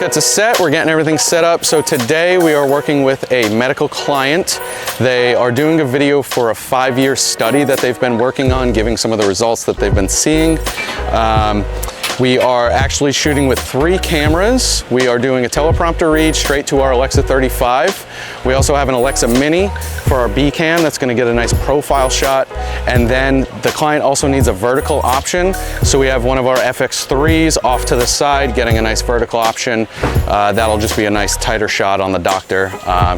got to set, we're getting everything set up. So today we are working with a medical client. They are doing a video for a 5-year study that they've been working on, giving some of the results that they've been seeing. We are actually shooting with 3 cameras. We are doing a teleprompter read straight to our Alexa 35. We also have an Alexa Mini for our B cam that's going to get a nice profile shot. And then the client also needs a vertical option. So we have one of our FX3s off to the side, getting a nice vertical option. That'll just be a nice tighter shot on the doctor.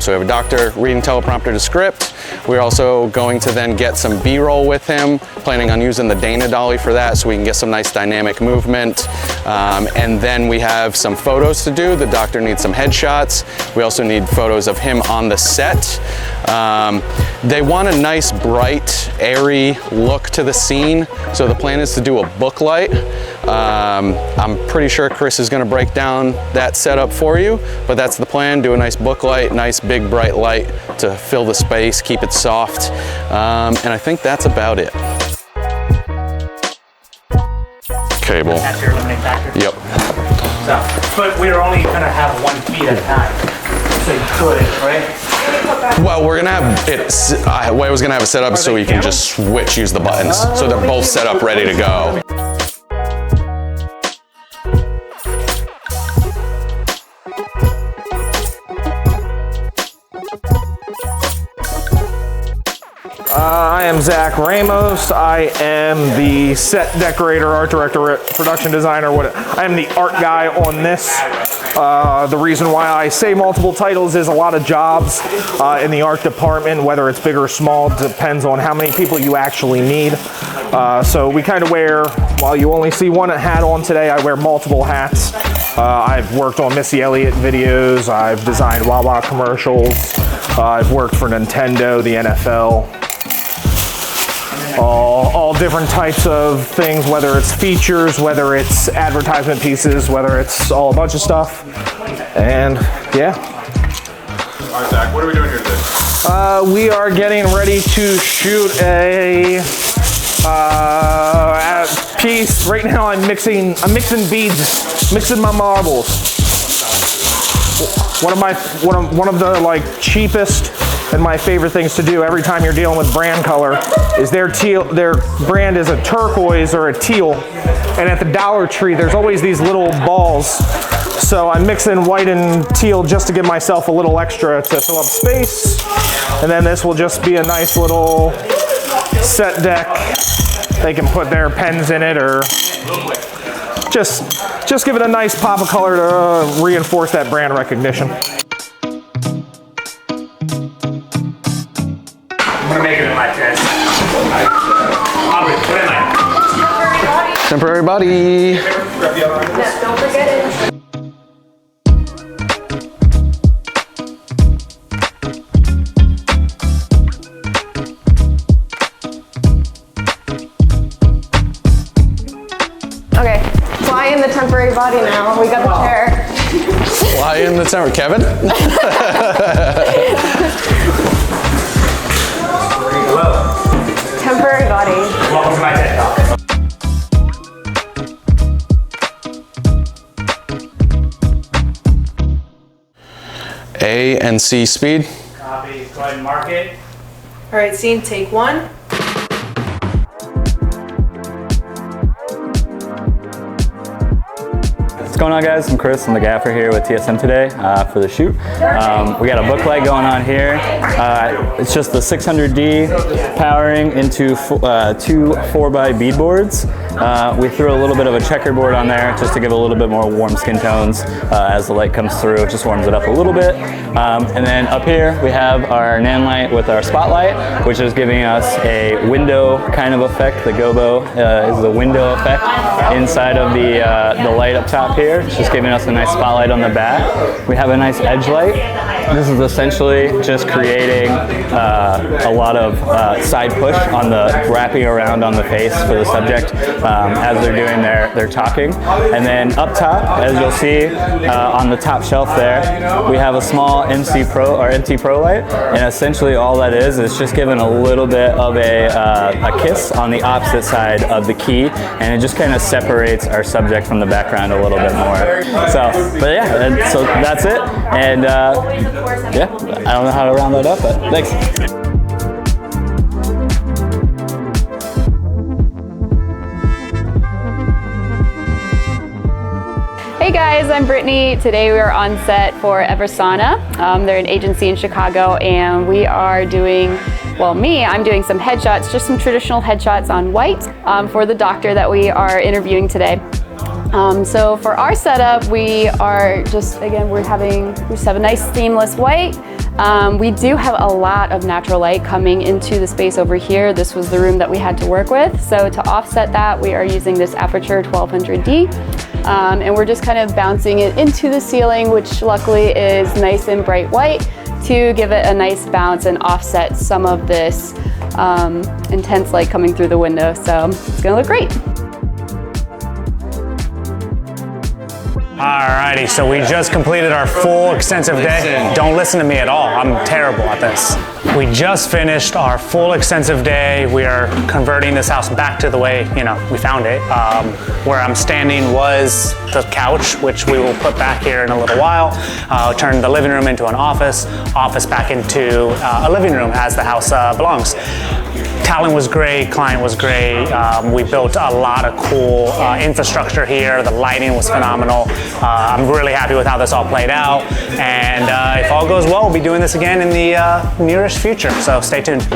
So we have a doctor reading teleprompter to script. We're also going to then get some B-roll with him, planning on using the Dana dolly for that so we can get some nice dynamic movement. And then we have some photos to do. The doctor needs some headshots. We also need photos of him on the set. They want a nice, bright, airy look to the scene. So the plan is to do a book light. I'm pretty sure Chris is going to break down that setup for you, but that's the plan. Do a nice book light, nice big bright light to fill the space, keep it soft. And I think that's about it. Cable. That's your limiting factor? Yep. So, but we're only going to have 1 feed at a time. So you could, right? Well, we're going to have it, I was going to have it set up so you can just switch, use the buttons. So they're both set up, ready to go. I am Zach Ramos. I am the set decorator, art director, production designer. I am the art guy on this. The reason why I say multiple titles is a lot of jobs in the art department, whether it's big or small, depends on how many people you actually need. So we kind of wear, while you only see one hat on today, I wear multiple hats. I've worked on Missy Elliott videos, I've designed Wawa commercials, I've worked for Nintendo, the NFL. All different types of things, whether it's features, whether it's advertisement pieces, whether it's all a bunch of stuff. And yeah. All right, Zach, what are we doing here today? We are getting ready to shoot a piece. Right now I'm mixing beads, mixing my marbles. One of the like cheapest and my favorite things to do every time you're dealing with brand color is their brand is a turquoise or a teal, and at the Dollar Tree there's always these little balls. So I'm mixing white and teal just to give myself a little extra to fill up space, and then this will just be a nice little set deck. They can put their pens in it or just give it a nice pop of color to reinforce that brand recognition. I'm going to make it in my chest. Put it in my Temporary body. Yeah, don't forget it. Okay, fly in the temporary body now. We got the chair. Fly in the temporary. Kevin? Hello. Temporary body. Welcome to my TED Talk. A and C speed. Copy. Go ahead and mark it. All right, scene, take 1. What's going on, guys? I'm Chris. I'm the gaffer here with TSM today for the shoot. We got a book light going on here. It's just the 600D powering into 2 4x beadboards. We threw a little bit of a checkerboard on there just to give a little bit more warm skin tones as the light comes through. It just warms it up a little bit. And then up here we have our nan light with our spotlight, which is giving us a window kind of effect. The gobo is the window effect inside of the light up top here. It's just giving us a nice spotlight on the back. We have a nice edge light. This is essentially just creating a lot of side push on the wrapping around on the face for the subject. as they're doing their talking. And then up top, as you'll see on the top shelf there, we have a small MT Pro light, and essentially all that is just giving a little bit of a kiss on the opposite side of the key, and it just kind of separates our subject from the background a little bit more. So, but yeah, so that's it, and yeah, I don't know how to round that up, but thanks. Hey guys, I'm Brittany. Today we are on set for Eversana. They're an agency in Chicago, and we are doing, I'm doing some headshots, just some traditional headshots on white for the doctor that we are interviewing today. So for our setup, we are just, again, we just have a nice seamless white. We do have a lot of natural light coming into the space over here. This was the room that we had to work with. So to offset that, we are using this aperture 1200D. And we're just kind of bouncing it into the ceiling, which luckily is nice and bright white, to give it a nice bounce and offset some of this intense light coming through the window. So it's gonna look great. Alrighty, so we just completed our full extensive day. Don't listen to me at all, I'm terrible at this. We just finished our full extensive day. We are converting this house back to the way, we found it. Where I'm standing was the couch, which we will put back here in a little while. Turn the living room into an office back into a living room as the house belongs. Talent was great, client was great. We built a lot of cool infrastructure here. The lighting was phenomenal. I'm really happy with how this all played out. And if all goes well, we'll be doing this again in the nearest future. So stay tuned.